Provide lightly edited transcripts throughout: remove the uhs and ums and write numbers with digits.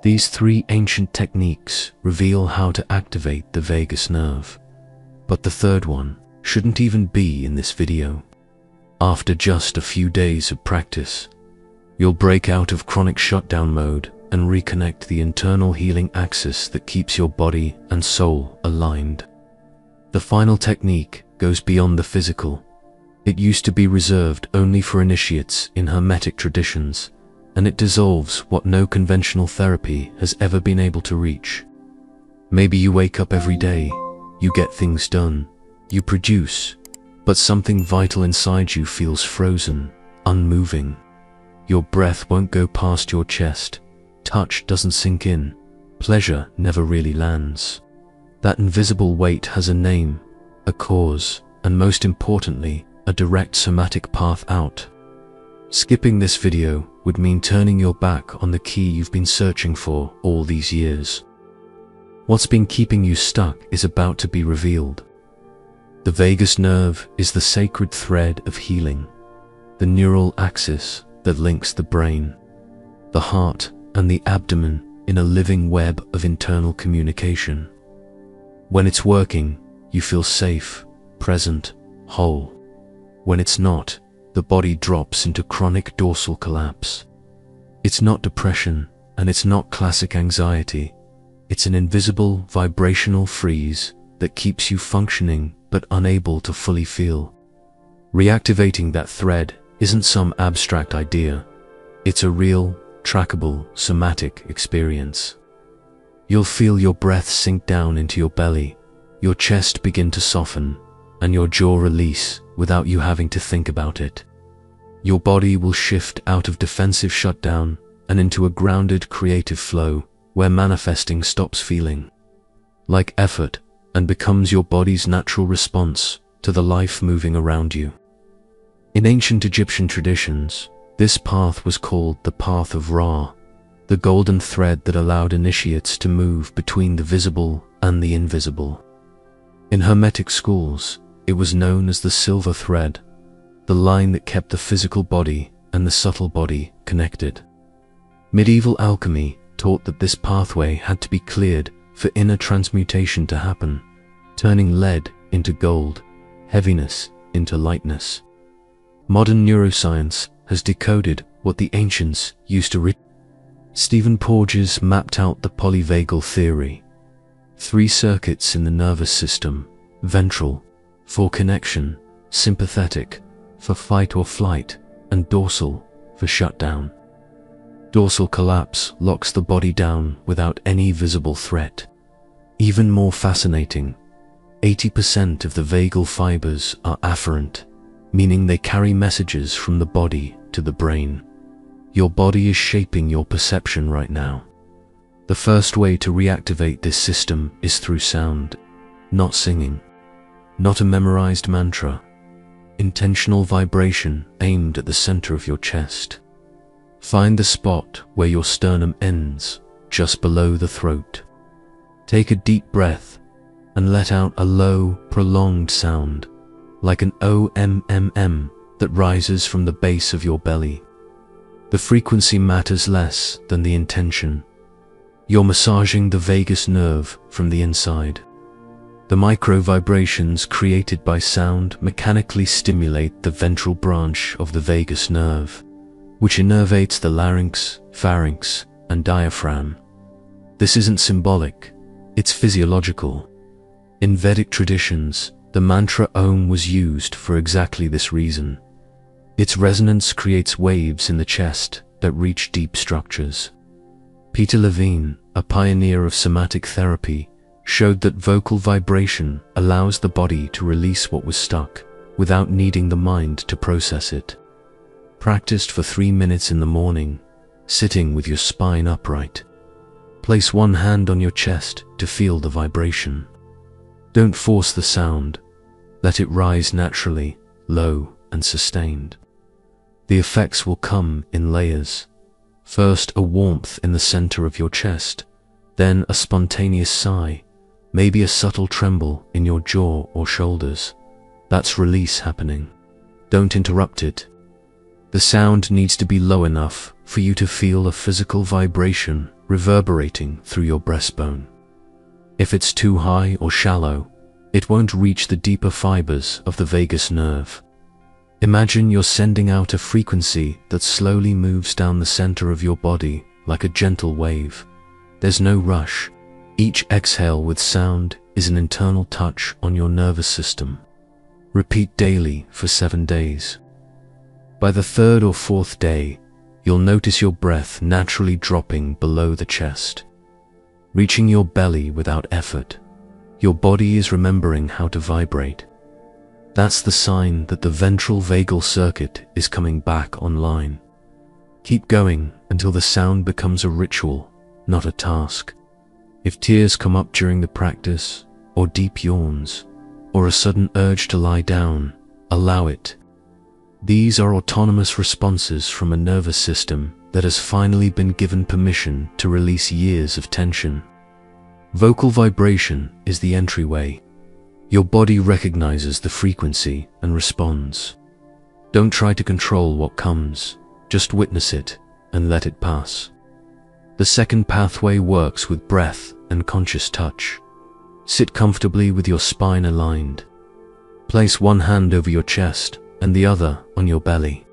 These three ancient techniques reveal how to activate the vagus nerve, but the third one shouldn't even be in this video. After just a few days of practice, you'll break out of chronic shutdown mode and reconnect the internal healing axis that keeps your body and soul aligned. The final technique goes beyond the physical. It used to be reserved only for initiates in Hermetic traditions, and it dissolves what no conventional therapy has ever been able to reach. Maybe you wake up every day, you get things done, you produce, but something vital inside you feels frozen, unmoving. Your breath won't go past your chest, touch doesn't sink in, pleasure never really lands. That invisible weight has a name, a cause, and most importantly, a direct somatic path out. Skipping this video would mean turning your back on the key you've been searching for all these years. What's been keeping you stuck is about to be revealed. The vagus nerve is the sacred thread of healing, the neural axis that links the brain, the heart, and the abdomen in a living web of internal communication. When it's working, you feel safe, present, whole. When it's not, the body drops into chronic dorsal collapse. It's not depression, and it's not classic anxiety. It's an invisible vibrational freeze that keeps you functioning but unable to fully feel. Reactivating that thread isn't some abstract idea. It's a real, trackable, somatic experience. You'll feel your breath sink down into your belly, your chest begin to soften, and your jaw release without you having to think about it. Your body will shift out of defensive shutdown and into a grounded creative flow where manifesting stops feeling like effort and becomes your body's natural response to the life moving around you. In ancient Egyptian traditions, this path was called the path of Ra, the golden thread that allowed initiates to move between the visible and the invisible. In Hermetic schools, it was known as the silver thread, the line that kept the physical body and the subtle body connected. Medieval alchemy taught that this pathway had to be cleared for inner transmutation to happen, turning lead into gold, heaviness into lightness. Modern neuroscience has decoded what the ancients used to read. Stephen Porges mapped out the polyvagal theory. 3 circuits in the nervous system: ventral, for connection, sympathetic, for fight or flight, and dorsal, for shutdown. Dorsal collapse locks the body down without any visible threat. Even more fascinating, 80% of the vagal fibers are afferent, meaning they carry messages from the body to the brain. Your body is shaping your perception right now. The first way to reactivate this system is through sound, not singing, not a memorized mantra. Intentional vibration aimed at the center of your chest. Find the spot where your sternum ends, just below the throat. Take a deep breath and let out a low, prolonged sound, like an OMMM that rises from the base of your belly. The frequency matters less than the intention. You're massaging the vagus nerve from the inside. The micro vibrations created by sound mechanically stimulate the ventral branch of the vagus nerve, which innervates the larynx, pharynx, and diaphragm. This isn't symbolic, it's physiological. In Vedic traditions, the mantra Om was used for exactly this reason. Its resonance creates waves in the chest that reach deep structures. Peter Levine, a pioneer of somatic therapy, showed that vocal vibration allows the body to release what was stuck without needing the mind to process it. Practiced for 3 minutes in the morning, sitting with your spine upright. Place one hand on your chest to feel the vibration. Don't force the sound. Let it rise naturally, low and sustained. The effects will come in layers. First, a warmth in the center of your chest, then a spontaneous sigh, maybe a subtle tremble in your jaw or shoulders. That's release happening. Don't interrupt it. The sound needs to be low enough for you to feel a physical vibration reverberating through your breastbone. If it's too high or shallow, it won't reach the deeper fibers of the vagus nerve. Imagine you're sending out a frequency that slowly moves down the center of your body like a gentle wave. There's no rush. Each exhale with sound is an internal touch on your nervous system. Repeat daily for 7 days. By the 3rd or 4th day, you'll notice your breath naturally dropping below the chest, reaching your belly without effort. Your body is remembering how to vibrate. That's the sign that the ventral vagal circuit is coming back online. Keep going until the sound becomes a ritual, not a task. If tears come up during the practice, or deep yawns, or a sudden urge to lie down, allow it. These are autonomous responses from a nervous system that has finally been given permission to release years of tension. Vocal vibration is the entryway. Your body recognizes the frequency and responds. Don't try to control what comes, just witness it and let it pass. The second pathway works with breath and conscious touch. Sit comfortably with your spine aligned. Place one hand over your chest and the other on your belly.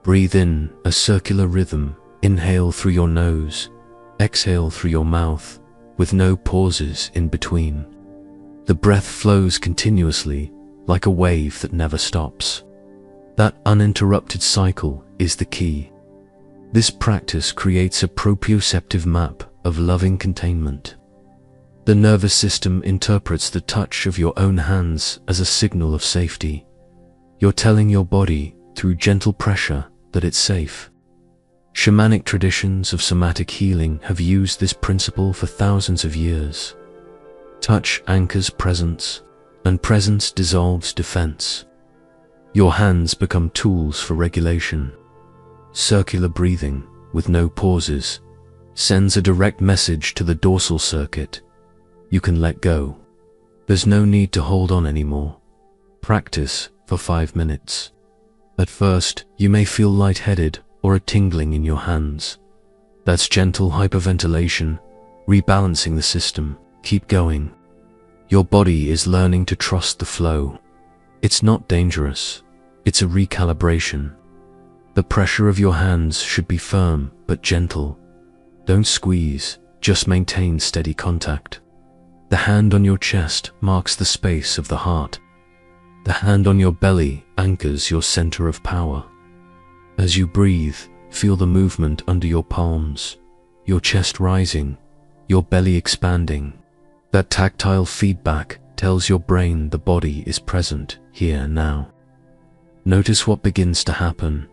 Breathe in a circular rhythm. Inhale through your nose, exhale through your mouth, with no pauses in between. The breath flows continuously, like a wave that never stops. That uninterrupted cycle is the key. This practice creates a proprioceptive map of loving containment. The nervous system interprets the touch of your own hands as a signal of safety. You're telling your body, through gentle pressure, that it's safe. Shamanic traditions of somatic healing have used this principle for thousands of years. Touch anchors presence, and presence dissolves defense. Your hands become tools for regulation. Circular breathing, with no pauses, sends a direct message to the dorsal circuit. You can let go. There's no need to hold on anymore. Practice for 5 minutes. At first, you may feel lightheaded or a tingling in your hands. That's gentle hyperventilation, rebalancing the system. Keep going. Your body is learning to trust the flow. It's not dangerous. It's a recalibration. The pressure of your hands should be firm but gentle. Don't squeeze, just maintain steady contact. The hand on your chest marks the space of the heart. The hand on your belly anchors your center of power. As you breathe, feel the movement under your palms, your chest rising, your belly expanding. That tactile feedback tells your brain the body is present here now. Notice what begins to happen.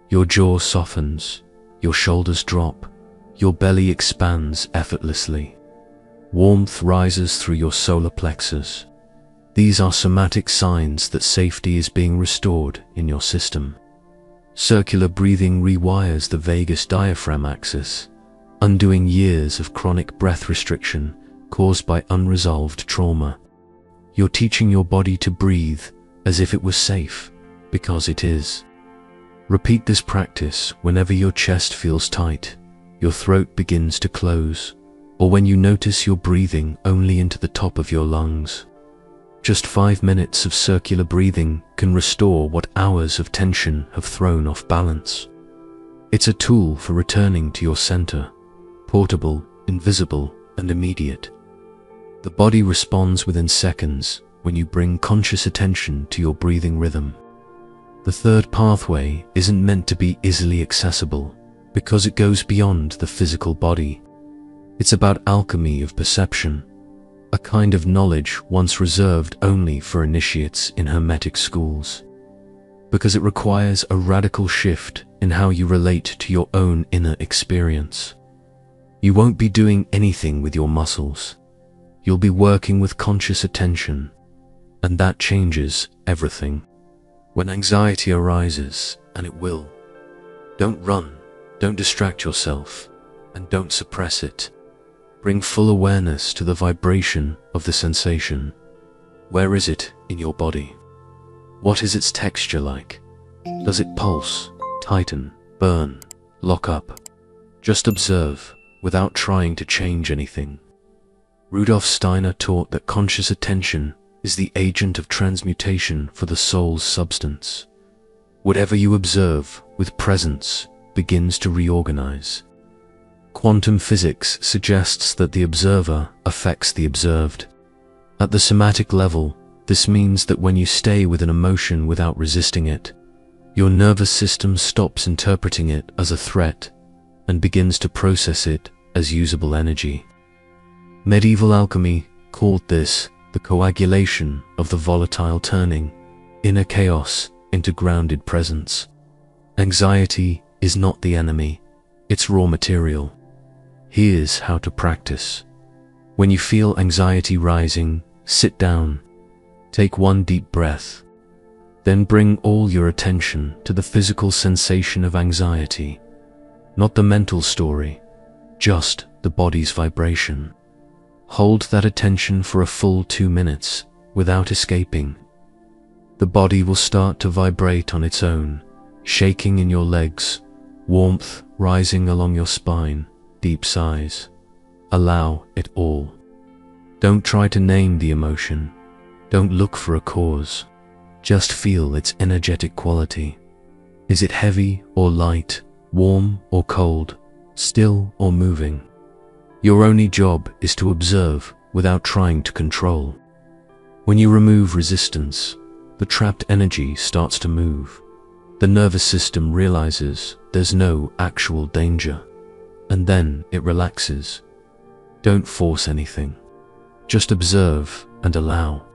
Your jaw softens, your shoulders drop, your belly expands effortlessly. Warmth rises through your solar plexus. These are somatic signs that safety is being restored in your system. Circular breathing rewires the vagus diaphragm axis, undoing years of chronic breath restriction caused by unresolved trauma. You're teaching your body to breathe as if it was safe, because it is. Repeat this practice whenever your chest feels tight, your throat begins to close, or when you notice you're breathing only into the top of your lungs. Just 5 minutes of circular breathing can restore what hours of tension have thrown off balance. It's a tool for returning to your center, portable, invisible, and immediate. The body responds within seconds when you bring conscious attention to your breathing rhythm. The third pathway isn't meant to be easily accessible because it goes beyond the physical body. It's about alchemy of perception, a kind of knowledge once reserved only for initiates in hermetic schools, because it requires a radical shift in how you relate to your own inner experience. You won't be doing anything with your muscles. You'll be working with conscious attention, and that changes everything. When anxiety arises, and it will, don't run, don't distract yourself, and don't suppress it. Bring full awareness to the vibration of the sensation. Where is it in your body? What is its texture like? Does it pulse, tighten, burn, lock up. Just observe, without trying to change anything. Rudolf Steiner taught that conscious attention is the agent of transmutation for the soul's substance. Whatever you observe with presence begins to reorganize. Quantum physics suggests that the observer affects the observed. At the somatic level, this means that when you stay with an emotion without resisting it, your nervous system stops interpreting it as a threat and begins to process it as usable energy. Medieval alchemy called this the coagulation of the volatile, turning inner chaos into grounded presence. Anxiety is not the enemy, it's raw material. Here's how to practice. When you feel anxiety rising, sit down, take one deep breath, then bring all your attention to the physical sensation of anxiety, not the mental story, just the body's vibration. Hold that attention for a full 2 minutes without escaping. The body will start to vibrate on its own, shaking in your legs, warmth rising along your spine, deep sighs. Allow it all. Don't try to name the emotion. Don't look for a cause. Just feel its energetic quality. Is it heavy or light, warm or cold, still or moving? Your only job is to observe without trying to control. When you remove resistance, the trapped energy starts to move. The nervous system realizes there's no actual danger, and then it relaxes. Don't force anything. Just observe and allow.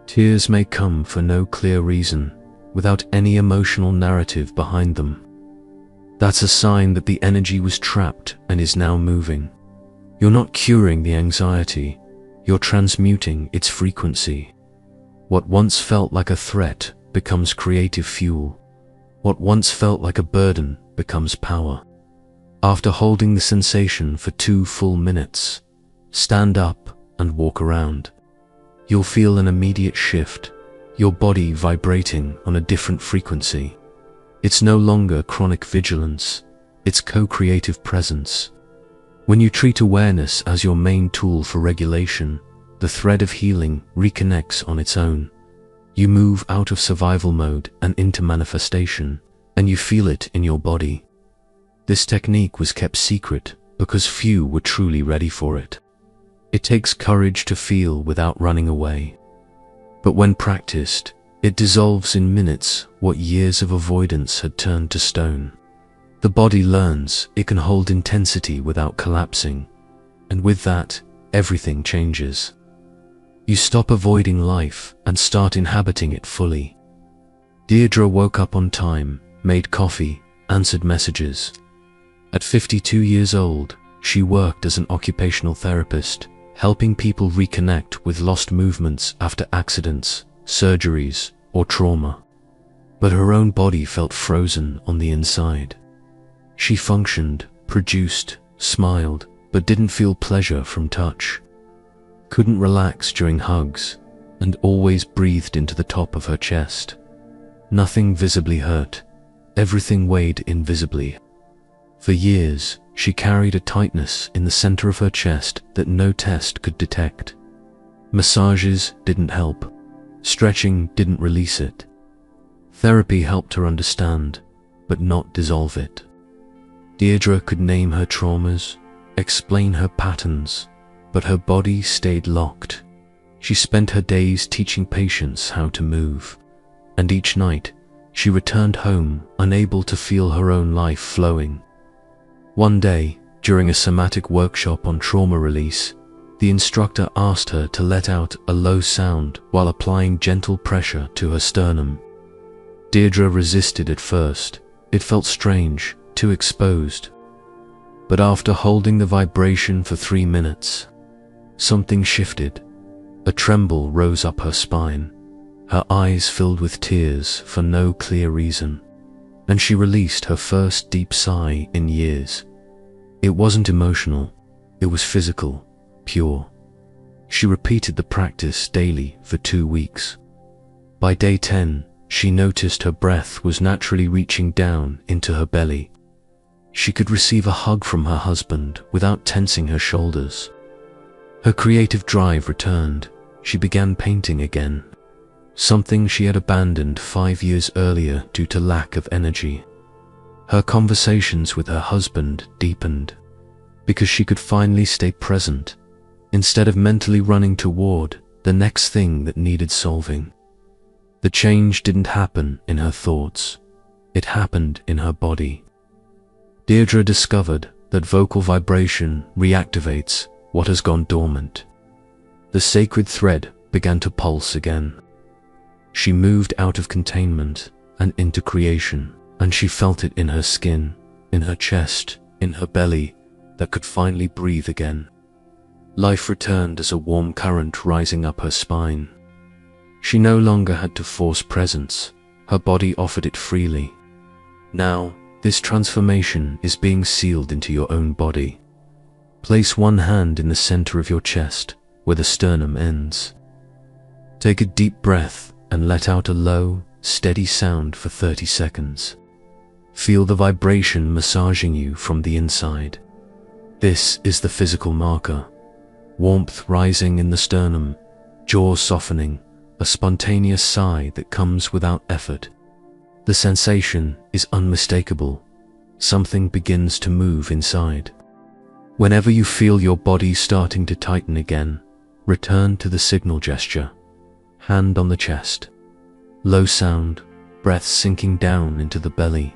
Tears may come for no clear reason, without any emotional narrative behind them. That's a sign that the energy was trapped and is now moving. You're not curing the anxiety, you're transmuting its frequency. What once felt like a threat becomes creative fuel. What once felt like a burden becomes power. After holding the sensation for 2 full minutes, stand up and walk around. You'll feel an immediate shift, your body vibrating on a different frequency. It's no longer chronic vigilance, it's co-creative presence. When you treat awareness as your main tool for regulation, the thread of healing reconnects on its own. You move out of survival mode and into manifestation, and you feel it in your body. This technique was kept secret because few were truly ready for it. It takes courage to feel without running away. But when practiced, it dissolves in minutes what years of avoidance had turned to stone. The body learns it can hold intensity without collapsing, and with that, everything changes. You stop avoiding life and start inhabiting it fully. Deirdre woke up on time, made coffee, answered messages. At 52 years old, she worked as an occupational therapist, helping people reconnect with lost movements after accidents, surgeries, or trauma. But her own body felt frozen on the inside. She functioned, produced, smiled, but didn't feel pleasure from touch. Couldn't relax during hugs, and always breathed into the top of her chest. Nothing visibly hurt, everything weighed invisibly. For years, she carried a tightness in the center of her chest that no test could detect. Massages didn't help. Stretching didn't release it. Therapy helped her understand, but not dissolve it. Deirdre could name her traumas, explain her patterns, but her body stayed locked. She spent her days teaching patients how to move, and each night she returned home unable to feel her own life flowing. One day, during a somatic workshop on trauma release, the instructor asked her to let out a low sound while applying gentle pressure to her sternum. Deirdre resisted at first. It felt strange, too exposed. But after holding the vibration for 3 minutes, something shifted. A tremble rose up her spine. Her eyes filled with tears for no clear reason, and she released her first deep sigh in years. It wasn't emotional, it was physical, pure. She repeated the practice daily for 2 weeks. By day 10, She noticed her breath was naturally reaching down into her belly. She could receive a hug from her husband without tensing her shoulders. Her creative drive returned. She began painting again, something she had abandoned 5 years earlier due to lack of energy. Her conversations with her husband deepened because she could finally stay present instead of mentally running toward the next thing that needed solving. The change didn't happen in her thoughts, it happened in her body. Deirdre discovered that vocal vibration reactivates what has gone dormant. The sacred thread began to pulse again. She moved out of containment and into creation, and she felt it in her skin, in her chest, in her belly, that could finally breathe again. Life returned as a warm current rising up her spine. She no longer had to force presence, her body offered it freely. Now, this transformation is being sealed into your own body. Place one hand in the center of your chest, where the sternum ends. Take a deep breath and let out a low, steady sound for 30 seconds. Feel the vibration massaging you from the inside. This is the physical marker. Warmth rising in the sternum, jaw softening, a spontaneous sigh that comes without effort. The sensation is unmistakable. Something begins to move inside. Whenever you feel your body starting to tighten again, return to the signal gesture. Hand on the chest. Low sound, breath sinking down into the belly.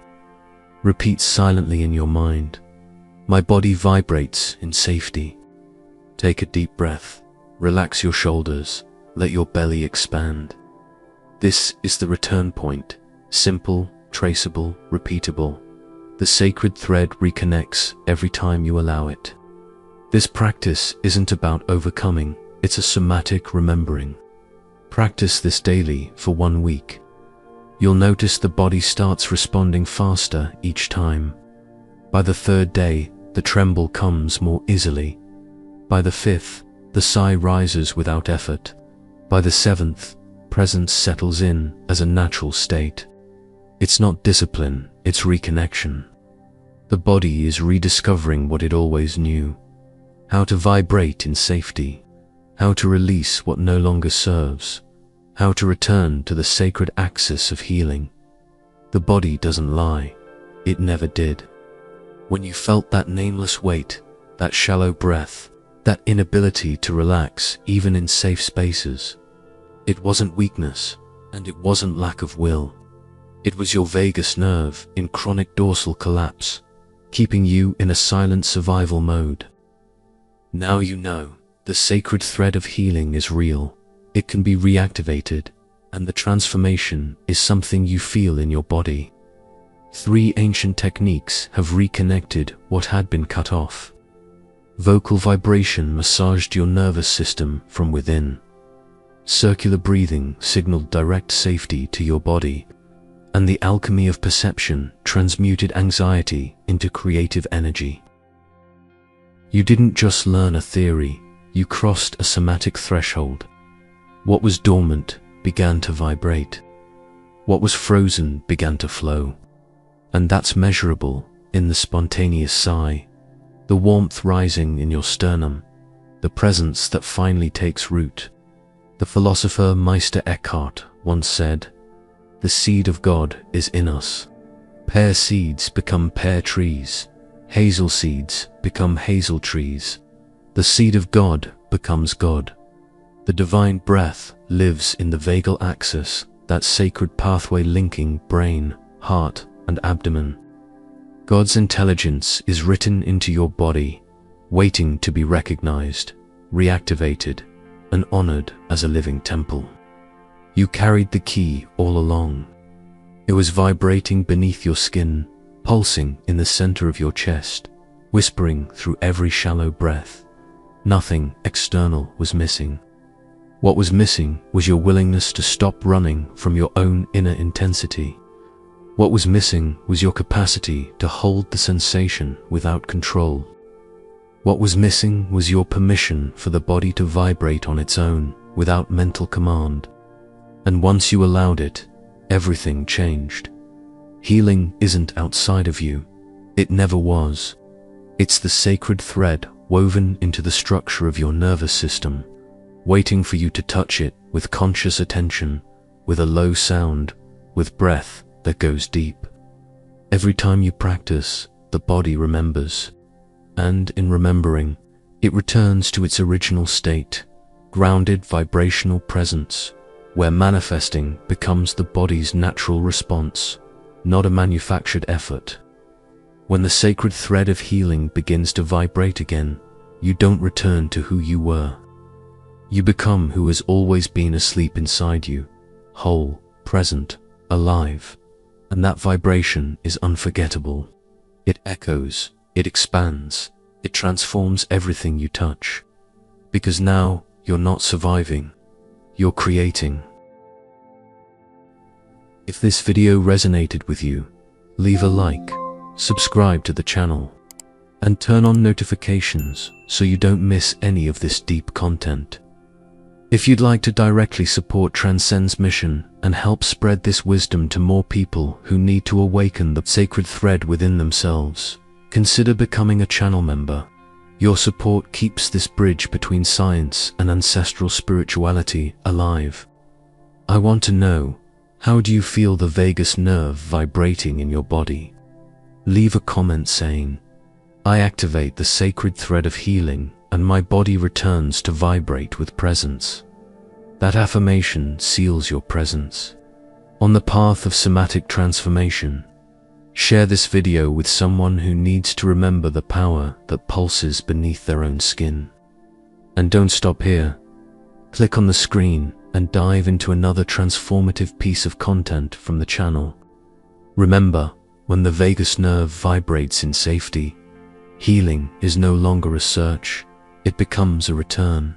Repeat silently in your mind. My body vibrates in safety. Take a deep breath. Relax your shoulders. Let your belly expand. This is the return point. Simple, traceable, repeatable. The sacred thread reconnects every time you allow it. This practice isn't about overcoming, it's a somatic remembering. Practice this daily for 1 week. You'll notice the body starts responding faster each time. By the 3rd day, the tremble comes more easily. By the 5th, the sigh rises without effort. By the 7th, presence settles in as a natural state. It's not discipline, it's reconnection. The body is rediscovering what it always knew. How to vibrate in safety. How to release what no longer serves. How to return to the sacred axis of healing. The body doesn't lie. It never did. When you felt that nameless weight, that shallow breath, that inability to relax even in safe spaces, it wasn't weakness, and it wasn't lack of will. It was your vagus nerve in chronic dorsal collapse, keeping you in a silent survival mode. Now you know, the sacred thread of healing is real. It can be reactivated, and the transformation is something you feel in your body. 3 ancient techniques have reconnected what had been cut off. Vocal vibration massaged your nervous system from within. Circular breathing signaled direct safety to your body, and the alchemy of perception transmuted anxiety into creative energy. You didn't just learn a theory, you crossed a somatic threshold. What was dormant began to vibrate. What was frozen began to flow. And that's measurable in the spontaneous sigh, the warmth rising in your sternum, the presence that finally takes root. The philosopher Meister Eckhart once said, "The seed of God is in us. Pear seeds become pear trees. Hazel seeds become hazel trees. The seed of God becomes God. The divine breath lives in the vagal axis, that sacred pathway linking brain, heart, and abdomen. God's intelligence is written into your body, waiting to be recognized, reactivated, and honored as a living temple. You carried the key all along. It was vibrating beneath your skin, pulsing in the center of your chest, whispering through every shallow breath. Nothing external was missing. What was missing was your willingness to stop running from your own inner intensity. What was missing was your capacity to hold the sensation without control. What was missing was your permission for the body to vibrate on its own without mental command. And once you allowed it, everything changed. Healing isn't outside of you. It never was. It's the sacred thread woven into the structure of your nervous system, waiting for you to touch it with conscious attention, with a low sound, with breath that goes deep. Every time you practice, the body remembers. And in remembering, it returns to its original state, grounded vibrational presence, where manifesting becomes the body's natural response, not a manufactured effort. When the sacred thread of healing begins to vibrate again, you don't return to who you were. You become who has always been asleep inside you, whole, present, alive, and that vibration is unforgettable. It echoes, it expands, it transforms everything you touch. Because now you're not surviving, you're creating. If this video resonated with you, leave a like, subscribe to the channel, and turn on notifications so you don't miss any of this deep content. If you'd like to directly support Transcend's mission and help spread this wisdom to more people who need to awaken the sacred thread within themselves, consider becoming a channel member. Your support keeps this bridge between science and ancestral spirituality alive. I want to know, how do you feel the vagus nerve vibrating in your body? Leave a comment saying, "I activate the sacred thread of healing and my body returns to vibrate with presence." That affirmation seals your presence on the path of somatic transformation. Share this video with someone who needs to remember the power that pulses beneath their own skin. And don't stop here. Click on the screen and dive into another transformative piece of content from the channel. Remember, when the vagus nerve vibrates in safety, healing is no longer a search, it becomes a return.